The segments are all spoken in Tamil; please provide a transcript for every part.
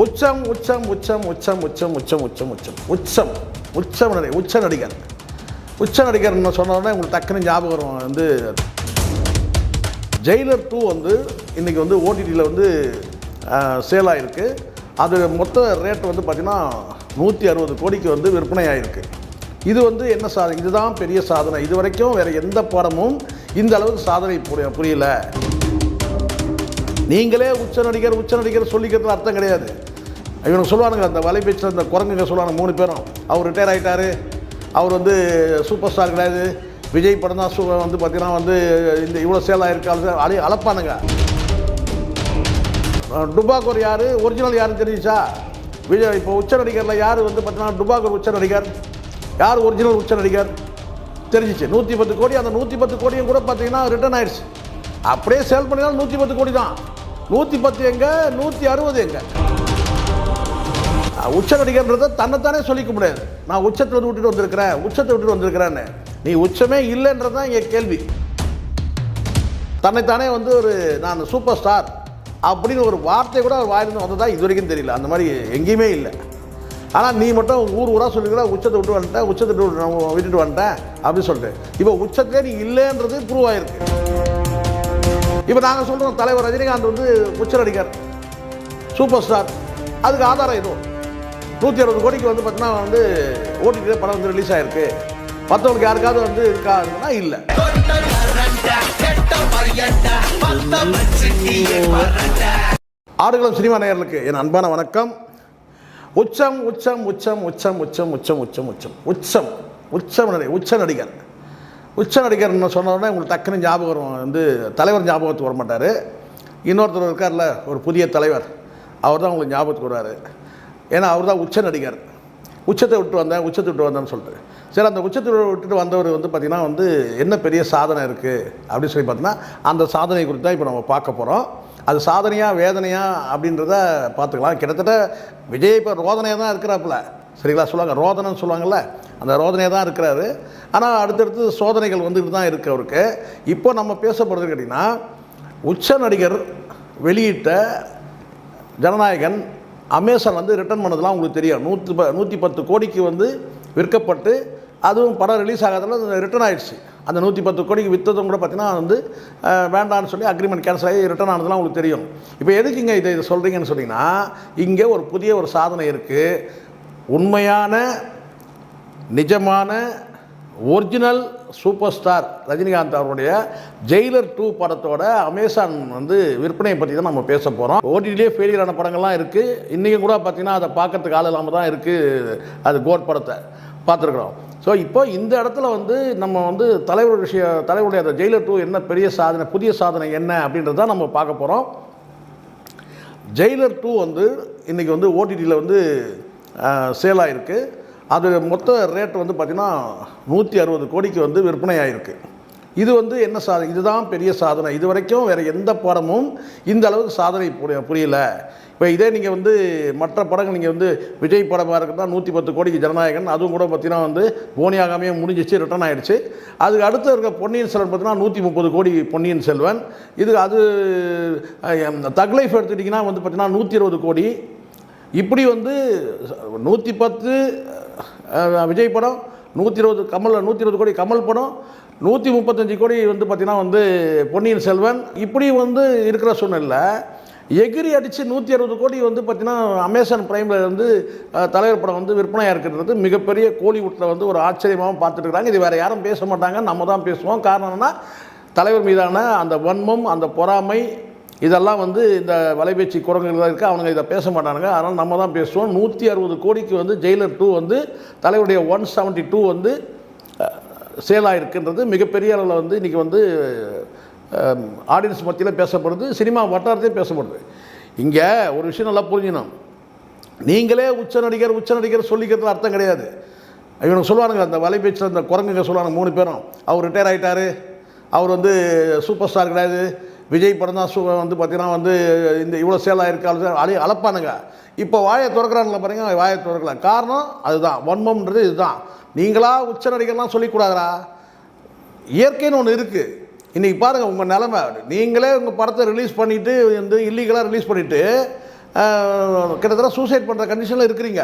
உச்சம் உச்சம் உச்சம் உச்சம் உச்சம் உச்சம் உச்சம் உச்சம் உச்சம் உச்சம் உச்ச நடிகர் சொன்ன உடனே உங்களுக்கு டக்குன்னு ஞாபகம் வரும் வந்து ஜெயிலர் 2 வந்து இன்றைக்கி வந்து ஓடிடியில் வந்து சேல் ஆகிருக்கு. அது மொத்த ரேட் வந்து பார்த்திங்கன்னா 160 கோடிக்கு வந்து விற்பனை ஆகிருக்கு. இது வந்து என்ன சாதனை, இதுதான் பெரிய சாதனை. இது வரைக்கும் வேறு எந்த படமும் இந்த அளவுக்கு சாதனை புரியல. நீங்களே உச்ச நடிகர் சொல்லிக்கிறதுல அர்த்தம் கிடையாது. இவங்க சொல்லுவானுங்க, அந்த வலைபேச்சில் அந்த குரங்குங்க சொல்லுவாங்க 3 பேரும், அவர் ரிட்டையர் ஆகிட்டார், அவர் வந்து சூப்பர் ஸ்டார் கிடையாது, விஜய் படம் தான் வந்து பார்த்திங்கன்னா வந்து இந்த இவ்வளோ சேல் ஆகிருக்காரு அளப்பானுங்க. டுபாக்கூர் யார், ஒரிஜினல் யாருன்னு தெரிஞ்சிச்சா? விஜய் இப்போ உச்ச நடிகரில் யார் வந்து பார்த்தீங்கன்னா டுபாக்கூர் உச்ச நடிகர், யார் ஒரிஜினல் உச்ச நடிகர் தெரிஞ்சிச்சு. 110 கோடி. அந்த 110 கோடியும் கூட பார்த்தீங்கன்னா ரிட்டர்ன் ஆயிடுச்சு. அப்படியே சேல் பண்ணினாலும் 110 கோடி தான். 110 எங்கே, 160 எங்கே? உச்ச நடிகர்ன்றதை தன்னைத்தானே சொல்லிக்க முடியாது. நான் உச்சத்தை விட்டுட்டு வந்திருக்கிறேன்னு. நீ உச்சமே இல்லைன்றது தான் இங்கே கேள்வி. தன்னைத்தானே வந்து ஒரு நான் சூப்பர் ஸ்டார் அப்படின்னு ஒரு வார்த்தை கூட அவர் வாயிலிருந்து வந்ததா இது வரைக்கும் தெரியல. அந்த மாதிரி எங்கேயுமே இல்லை. ஆனால் நீ மட்டும் ஊராக சொல்லிக்கிற உச்சத்தை விட்டு வந்துட்டேன் அப்படின்னு சொல்லிட்டு இப்போ உச்சத்திலே நீ இல்லைன்றது ப்ரூவ் ஆகிருக்கு. இப்போ நாங்கள் சொல்கிறோம், தலைவர் ரஜினிகாந்த் வந்து உச்ச நடிகர், சூப்பர் ஸ்டார். அதுக்கு ஆதாரம் இதுவும் 160 கோடிக்கு வந்து பார்த்தீங்கன்னா வந்து ஓடிடியில் படம் வந்து ரிலீஸ் ஆகிருக்கு. மற்றவங்களுக்கு யாருக்காவது வந்து இருக்காதுன்னா இல்லை. ஆடுகளம் சினிமா நேயர்களுக்கு என் அன்பான வணக்கம். உச்சம் உச்சம் உச்சம் உச்சம் உச்சம் உச்சம் உச்சம் உச்சம் உச்சம் உச்சம் உச்ச நடிகர்னு சொன்ன உடனே உங்களுக்கு டக்குன்னு ஞாபகம் வரும் வந்து தலைவர் ஞாபகத்துக்கு வர மாட்டார். இன்னொருத்தர் இருக்கார்ல, ஒரு புதிய தலைவர், அவர் தான் உங்களுக்கு ஞாபகத்துக்கு வருவார். ஏன்னா அவர் தான் உச்ச நடிகர். உச்சத்தை விட்டு வந்தேன்னு சொல்லிட்டு சரி, அந்த உச்சத்தை விட்டுட்டு வந்தவர் வந்து பார்த்திங்கன்னா வந்து என்ன பெரிய சாதனை இருக்குது அப்படின்னு சொல்லி பார்த்தீங்கன்னா அந்த சாதனை குறித்து தான் இப்போ நம்ம பார்க்க போகிறோம். அது சாதனையாக வேதனையா அப்படின்றத பார்த்துக்கலாம். கிட்டத்தட்ட விஜய் இப்போ ரோதனையாக தான் இருக்கிறாப்புல, சரிங்களா? சொல்லுவாங்க ரோதனைன்னு சொல்லுவாங்கள்ல, அந்த ரோதனையாக தான் இருக்கிறாரு. ஆனால் அடுத்தடுத்து சோதனைகள் வந்துட்டு தான் இருக்குது அவருக்கு. இப்போ நம்ம பேச போகிறது கேட்டிங்கன்னா, உச்ச நடிகர் வெளியிட்ட ஜனநாயகன் அமேசான் வந்து ரிட்டர்ன் பண்ணதெல்லாம் உங்களுக்கு தெரியும். 110 கோடிக்கு வந்து விற்கப்பட்டு அதுவும் படம் ரிலீஸ் ஆகாதனால ரிட்டர்ன் ஆகிடுச்சு. அந்த 110 கோடிக்கு விற்றதும் கூட பார்த்தீங்கன்னா வந்து வேண்டான்னு சொல்லி அக்ரிமெண்ட் கேன்சல் ஆகி ரிட்டர்ன் ஆனதுலாம் உங்களுக்கு தெரியும். இப்போ எதுக்குங்க இதை சொல்கிறீங்கன்னு சொன்னீங்கன்னா, இங்கே ஒரு புதிய ஒரு சாதனை இருக்குது. உண்மையான நிஜமான ஒரிஜினல் சூப்பர் ஸ்டார் ரஜினிகாந்த் அவருடைய ஜெயிலர் 2 படத்தோட அமேசான் வந்து விற்பனையை பற்றி தான் நம்ம பேச போகிறோம். ஓடிடிலே ஃபெயிலியரான படங்கள்லாம் இருக்குது. இன்றைக்கும் கூட பார்த்திங்கன்னா அதை பார்க்கறதுக்கு ஆள் இல்லாமல் தான் இருக்குது. அது கோட் படத்தை பார்த்துருக்குறோம். ஸோ இப்போ இந்த இடத்துல வந்து நம்ம வந்து தலைவருடைய அந்த ஜெயிலர் 2 என்ன பெரிய சாதனை, புதிய சாதனை என்ன அப்படின்றது தான் நம்ம பார்க்க போகிறோம். ஜெயிலர் 2 வந்து இன்றைக்கி வந்து ஓடிடியில் வந்து சேல் ஆகிருக்கு. அது மொத்த ரேட் வந்து பார்த்திங்கன்னா 160 கோடிக்கு வந்து விற்பனை ஆகிருக்கு. இது வந்து என்ன சாதனை, இதுதான் பெரிய சாதனை. இது வரைக்கும் வேறு எந்த படமும் இந்த அளவுக்கு சாதனை புரியல. இப்போ இதே நீங்கள் வந்து மற்ற படங்கள் நீங்கள் வந்து விஜய் படமாக இருக்குன்னா 110 கோடிக்கு ஜனநாயகன், அதுவும் கூட பார்த்திங்கன்னா வந்து போனியாகாமே முடிஞ்சிச்சு, ரிட்டர்ன் ஆகிடுச்சு. அதுக்கு அடுத்து இருக்க பொன்னியின் செல்வன் பார்த்திங்கன்னா 130 கோடி பொன்னியின் செல்வன். இது அது தக் லைஃப் எடுத்துக்கிட்டிங்கன்னா வந்து பார்த்திங்கன்னா 120 கோடி. இப்படி வந்து 110 விஜய் படம், 120 கோடி கமல் படம், 135 கோடி வந்து பார்த்திங்கன்னா வந்து பொன்னியின் செல்வன். இப்படி வந்து இருக்கிற சூழ்நிலை எகிரி அடித்து 160 கோடி வந்து பார்த்திங்கன்னா அமேசான் ப்ரைமில் வந்து தலைவர் படம் வந்து விற்பனையாக இருக்கிறது மிகப்பெரிய கோலிவுட்டில் வந்து ஒரு ஆச்சரியமாகவும் பார்த்துட்டு இருக்கிறாங்க. இது வேறு யாரும் பேச மாட்டாங்க, நம்ம தான் பேசுவோம். காரணம் என்னன்னா, தலைவர் மீதான அந்த வன்மம், அந்த பொறாமை, இதெல்லாம் வந்து இந்த வலைபேச்சு குரங்குகள் இருக்குது. அவங்க இதை பேச மாட்டானுங்க, அதனால் நம்ம தான் பேசுவோம். 160 கோடிக்கு வந்து ஜெயிலர் 2 வந்து தலைவருடைய 172 வந்து சேல் ஆகிருக்குன்றது மிகப்பெரிய அளவில் வந்து இன்றைக்கி வந்து ஆடியன்ஸ் மத்தியில் பேசப்படுது, சினிமா வட்டாரத்தையும் பேசப்படுது. இங்கே ஒரு விஷயம் நல்லா புரிஞ்சிடணும். நீங்களே உச்ச நடிகர் சொல்லிக்கிறதுல அர்த்தம் கிடையாது. இவங்க சொல்லுவானுங்க, அந்த வலைபேச்சில் அந்த குரங்குங்க சொல்லுவாங்க 3 பேரும், அவர் ரிட்டையர் ஆகிட்டார், அவர் வந்து சூப்பர் ஸ்டார் கிடையாது, விஜய் படம் தான் வந்து பார்த்திங்கன்னா வந்து இந்த இவ்வளோ சேல் ஆகிருக்காரு அளப்பானுங்க. இப்போ வாயை திறக்கிறானுங்களா பாருங்க, வாயை திறக்கலாம். காரணம் அதுதான், வன்மம்ன்றது இதுதான். நீங்களா உச்ச நடிகர்லாம் சொல்லிக்கூடாதா? இயற்கைன்னு ஒன்று இருக்குது. இன்றைக்கி பாருங்கள் உங்கள் நிலமை. நீங்களே உங்கள் படத்தை ரிலீஸ் பண்ணிவிட்டு வந்து இல்லீகலாக ரிலீஸ் பண்ணிவிட்டு கிட்டத்தட்ட சூசைட் பண்ணுற கண்டிஷனில் இருக்கிறீங்க.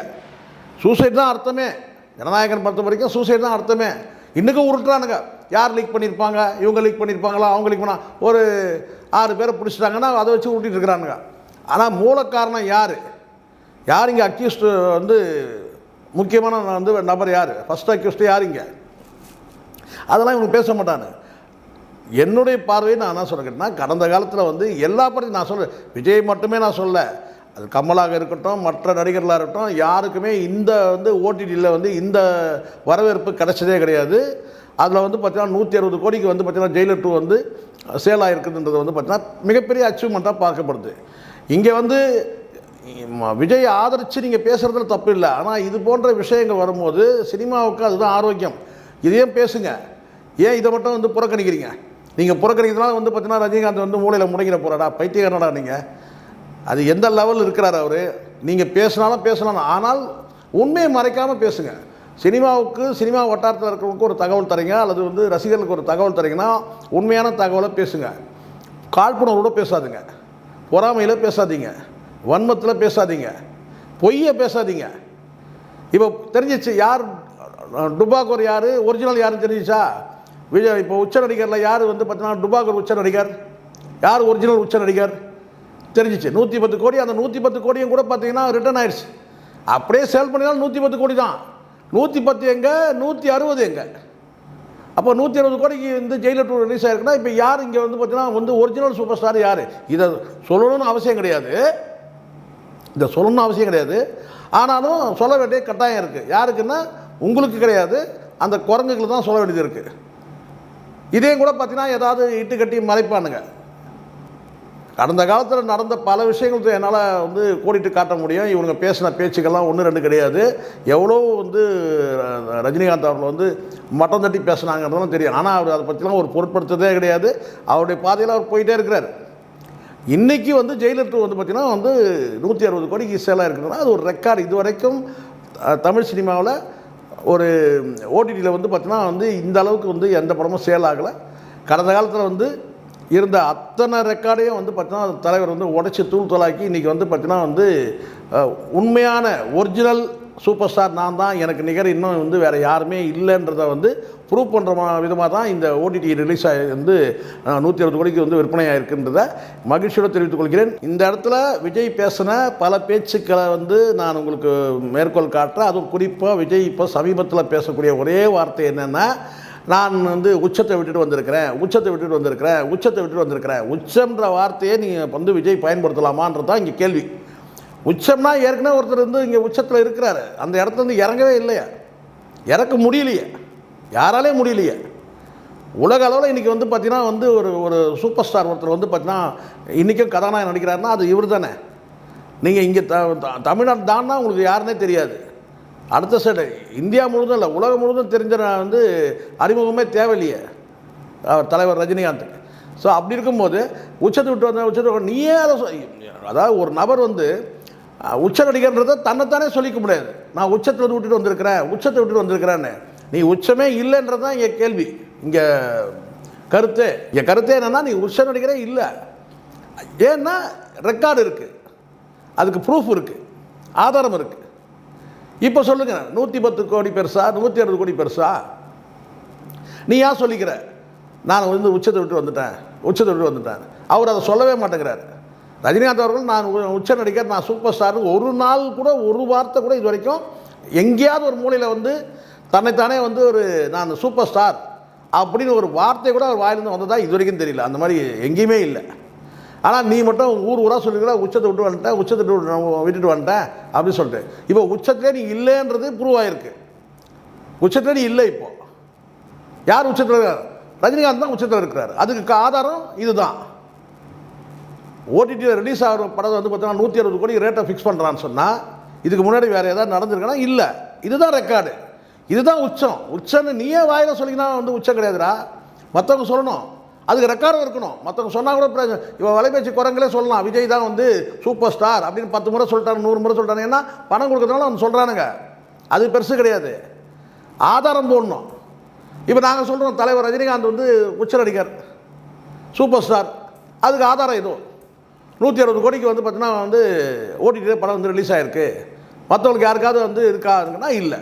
சூசைட் தான் அர்த்தமே. ஜனநாயகன் பொறுத்த வரைக்கும் சூசைட் தான் அர்த்தமே. இன்றைக்கும் உருட்டுறானுங்க, யார் லீக் பண்ணியிருப்பாங்க, இவங்க லீக் பண்ணியிருப்பாங்களா, அவங்க லீக் பண்ணா ஒரு 6 பேரை பிடிச்சிட்டாங்கன்னா அதை வச்சு ஊட்டிகிட்டு இருக்கிறானுங்க. ஆனால் மூல காரணம் யார்? யார் இங்கே அக்யூஸ்டு வந்து முக்கியமான வந்து நபர் யார்? ஃபஸ்ட் அக்யூஸ்டு யார் இங்கே? அதெல்லாம் இவங்க பேச மாட்டானு. என்னுடைய பார்வையை நான் என்ன சொல்கிறேன்னா, கடந்த காலத்தில் வந்து எல்லா படத்தையும் நான் சொல்கிறேன், விஜய் மட்டுமே நான் சொல்ல, அது கமலாக இருக்கட்டும், மற்ற நடிகர்களாக இருக்கட்டும், யாருக்குமே இந்த வந்து ஓடிடியில் வந்து இந்த வரவேற்பு கிடைச்சதே கிடையாது. அதில் வந்து பார்த்தீங்கன்னா 160 கோடிக்கு வந்து பார்த்தீங்கன்னா ஜெயிலர் 2 வந்து சேல் ஆகிருக்குன்றது வந்து பார்த்தீங்கன்னா மிகப்பெரிய அச்சீவ்மெண்ட்டாக பார்க்கப்படுது. இங்கே வந்து விஜய் ஆதரித்து நீங்கள் பேசுகிறதுல தப்பு இல்லை. ஆனால் இது போன்ற விஷயங்கள் வரும்போது சினிமாவுக்கு அதுதான் ஆரோக்கியம். இதையும் பேசுங்க. ஏன் இதை மட்டும் வந்து புறக்கணிக்கிறீங்க? நீங்கள் புறக்கணிக்கிறதுனால வந்து பார்த்தீங்கன்னா ரஜினிகாந்த் வந்து மூளையில் முடங்கிட போகிறாடா, பைத்தியக்காரனடா நீங்கள். அது எந்த லெவலில் இருக்கிறார் அவர்? நீங்கள் பேசினாலும் பேசலாம், ஆனால் உண்மையை மறைக்காமல் பேசுங்க. சினிமாவுக்கு சினிமா வட்டாரத்தில் இருக்கிறவங்களுக்கு ஒரு தகவல் தரீங்க, அல்லது வந்து ரசிகர்களுக்கு ஒரு தகவல் தரீங்கன்னா உண்மையான தகவலை பேசுங்க. காழ்ப்புணர்வோடு பேசாதீங்க, பொறாமையில் பேசாதீங்க, வன்மத்தில் பேசாதீங்க, பொய்யை பேசாதீங்க. இப்போ தெரிஞ்சிச்சு யார் டுபாகூர் யார், ஒரிஜினல் யாருன்னு தெரிஞ்சிச்சா? விஜய் இப்போ உச்ச நடிகரில் யார் வந்து பார்த்தீங்கன்னா டுபாகூர் உச்ச நடிகர், யார் ஒரிஜினல் உச்ச நடிகர் தெரிஞ்சிச்சு. 110 கோடி. அந்த 110 கோடியும் கூட பார்த்தீங்கன்னா ரிட்டர்ன் ஆயிடுச்சு. அப்படியே சேல் பண்ணினாலும் 110 கோடி தான். 110 எங்கே, 160 எங்கே? அப்போ 160 கோடிக்கு வந்து ஜெயிலர் 2 ரிலீஸ் ஆகிருக்குன்னா இப்போ யார் இங்கே வந்து பார்த்தீங்கன்னா வந்து ஒரிஜினல் சூப்பர் ஸ்டார் யார்? இதை சொல்லணும்னு அவசியம் கிடையாது, இதை சொல்லணும்னு அவசியம் கிடையாது. ஆனாலும் சொல்ல வேண்டிய கட்டாயம் இருக்குது. யாருக்குன்னா உங்களுக்கு கிடையாது, அந்த குரங்குகளுக்கு தான் சொல்ல வேண்டியது இருக்குது. இதையும் கூட பார்த்தீங்கன்னா ஏதாவது இட்டு கட்டி மறைப்பானுங்க. கடந்த காலத்தில் நடந்த பல விஷயங்கள் என்னால் வந்து கோடிட்டு காட்ட முடியும். இவங்க பேசின பேச்சுக்கெல்லாம் 1 2 கிடையாது. எவ்வளோ வந்து ரஜினிகாந்த் அவர்கள் வந்து மட்டம் தட்டி பேசினாங்கன்றதும் தெரியும். ஆனால் அவர் அதை பற்றிலாம் ஒரு பொருட்படுத்ததே கிடையாது. அவருடைய பாதையில் அவர் போயிட்டே இருக்கிறார். இன்றைக்கி வந்து ஜெயிலர் 2 வந்து பார்த்திங்கன்னா வந்து 160 கோடிக்கு சேலாக இருக்குதுன்னா அது ஒரு ரெக்கார்டு. இது வரைக்கும் தமிழ் சினிமாவில் ஒரு ஓடிடியில் வந்து பார்த்திங்கன்னா வந்து இந்த அளவுக்கு வந்து எந்த படமும் சேல் ஆகலை. கடந்த காலத்தில் வந்து இருந்த அத்தனை ரெக்கார்டையும் வந்து பார்த்தீங்கன்னா தலைவர் வந்து உடைச்சி தூள் தூளாக்கி இன்றைக்கி வந்து பார்த்தீங்கன்னா வந்து உண்மையான ஒரிஜினல் சூப்பர் ஸ்டார் நான் தான், எனக்கு நிகர் இன்னும் வந்து வேறு யாருமே இல்லைன்றதை வந்து ப்ரூவ் பண்ணுற விதமாக தான் இந்த ஓடிடி ரிலீஸ் ஆகி வந்து 160 கோடிக்கு வந்து விற்பனை ஆகிருக்குன்றதை மகிழ்ச்சியோடு தெரிவித்துக் கொள்கிறேன். இந்த இடத்துல விஜய் பேசின பல பேச்சுக்களை வந்து நான் உங்களுக்கு மேற்கோள் காட்டுறேன். அதுவும் குறிப்பாக விஜய் இப்போ சமீபத்தில் பேசக்கூடிய ஒரே வார்த்தை என்னென்னா, நான் வந்து உச்சத்தை விட்டுட்டு வந்திருக்கிறேன், உச்சத்தை விட்டுட்டு வந்திருக்கிறேன், உச்சத்தை விட்டுட்டு வந்திருக்கிறேன். உச்சம்ன்ற வார்த்தையை நீங்கள் வந்து விஜய் பயன்படுத்தலாமான்றது தான் இங்கே கேள்வி. உச்சம்னா ஏற்கனவே ஒருத்தர் வந்து இங்கே உச்சத்தில் இருக்கிறாரு, அந்த இடத்துல இருந்து இறங்கவே இல்லையா, இறக்க முடியலையே, யாராலே முடியலையே. உலக அளவில் இன்றைக்கி வந்து பார்த்திங்கன்னா வந்து ஒரு சூப்பர் ஸ்டார் ஒருத்தர் வந்து பார்த்திங்கன்னா இன்றைக்கும் கதாநாயகன் நடிக்கிறாருன்னா அது இவர் தானே. நீங்கள் இங்கே தமிழ்நாடு தான்னா உங்களுக்கு யாருன்னே தெரியாது. அடுத்த சைடு இந்தியா முழுதும் இல்லை, உலகம் முழுதும் தெரிஞ்ச வந்து அறிமுகமே தேவையில்லையே அவர் தலைவர் ரஜினிகாந்துக்கு. ஸோ அப்படி இருக்கும்போது உச்சத்தை விட்டு வந்த உச்சத்தை நீயே அதை அதாவது ஒரு நபர் வந்து உச்ச நடிகர்ன்றதை தன்னைத்தானே சொல்லிக்க முடியாது. நான் உச்சத்தை விட்டுட்டு வந்திருக்கிறேன், உச்சத்தை விட்டுட்டு வந்திருக்கிறேன்னு. நீ உச்சமே இல்லைன்றது தான் இங்கே கேள்வி. இங்கே கருத்தே என்னென்னா நீ உச்ச நடிகரே இல்லை. ஏன்னா ரெக்கார்டு இருக்குது, அதுக்கு ப்ரூஃப் இருக்குது, ஆதாரம் இருக்குது. இப்போ சொல்லுங்கள், 110 கோடி பெருசா, 160 கோடி பெருசா? நீ ஏன் சொல்லிக்கிற நான் வந்து உச்சத்தை விட்டு வந்துட்டேன்? அவர் அதை சொல்லவே மாட்டேங்கிறார். ரஜினிகாந்த் அவர்கள் நான் உச்ச நடிகர், நான் சூப்பர் ஸ்டார், ஒரு நாள் கூட ஒரு வார்த்தை கூட இது வரைக்கும் எங்கேயாவது ஒரு மூலையில் வந்து தன்னைத்தானே வந்து ஒரு நான் சூப்பர் ஸ்டார் அப்படின்னு ஒரு வார்த்தை கூட அவர் வாயிலிருந்து வந்ததா இது வரைக்கும் தெரியல. அந்த மாதிரி எங்கேயுமே இல்லை. ஆனால் நீ மட்டும் ஊராக சொல்லிக்கிற உச்சத்தை விட்டு விட்டுட்டு வந்துட்டேன் அப்படின்னு சொல்லிட்டு. இப்போ உச்சத்திலே நீ இல்லைன்றது ப்ரூவ் ஆகிருக்கு. உச்சத்திலே நீ இல்லை. இப்போ யார் உச்சத்தில் இருக்கார்? ரஜினிகாந்த் தான் உச்சத்தில் இருக்கிறார். அதுக்கு ஆதாரம் இதுதான். ஓடிடியில் ரிலீஸ் ஆகிற படம் வந்து பார்த்தீங்கன்னா 160 கோடி ரேட்டை ஃபிக்ஸ் பண்ணுறான்னு சொன்னால் இதுக்கு முன்னாடி வேறு ஏதாவது நடந்திருக்குன்னா இல்லை. இதுதான் ரெக்கார்டு, இதுதான் உச்சம்னு நீயே வாயில் சொல்லிங்கன்னா வந்து உச்சம் கிடையாதுடா. மற்றவங்க சொல்லணும், அதுக்கு ரெக்கார்டும் இருக்கணும். மற்றவங்க சொன்னால் கூட இவன் வலைபேச்சு குரங்களே சொல்லலாம், விஜய் தான் வந்து சூப்பர் ஸ்டார் அப்படின்னு 10 முறை சொல்லிட்டாங்க, 100 முறை சொல்லிட்டாங்க. ஏன்னா பணம் கொடுக்கறதுனால அவங்க சொல்கிறானுங்க, அது பெருசு கிடையாது. ஆதாரம் போடணும். இப்போ நாங்கள் சொல்கிறோம் தலைவர் ரஜினிகாந்த் வந்து உச்ச நடிகர், சூப்பர் ஸ்டார், அதுக்கு ஆதாரம் எதுவும் 160 கோடிக்கு வந்து பார்த்தீங்கன்னா வந்து ஓடிடியில் படம் வந்து ரிலீஸ் ஆகிருக்கு, மற்றவங்களுக்கு யாருக்காவது வந்து இருக்காதுங்கன்னா இல்லை.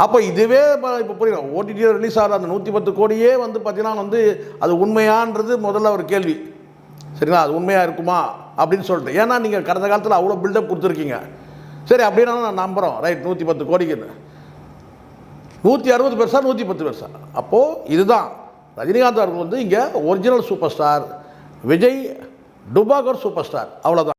அப்போ இதுவே இப்போ புரியும், ஓடிடியில் ரிலீஸ் ஆகிற அந்த 110 கோடியே வந்து பார்த்தீங்கன்னா வந்து அது உண்மையான்றது முதல்ல ஒரு கேள்வி. சரிங்களா, அது உண்மையாக இருக்குமா அப்படின்னு சொல்லிட்டு. ஏன்னா நீங்கள் கடந்த காலத்தில் அவ்வளோ பில்டப் கொடுத்துருக்கீங்க. சரி, அப்படின்னா நான் நம்புகிறோம், ரைட், 110 கோடிக்குன்னு. 160 பெருசா 110 பெருசா? அப்போது இதுதான் ரஜினிகாந்த் அவர்கள் வந்து இங்கே ஒரிஜினல் சூப்பர் ஸ்டார், விஜய் டுபாகர் சூப்பர் ஸ்டார், அவ்வளோதான்.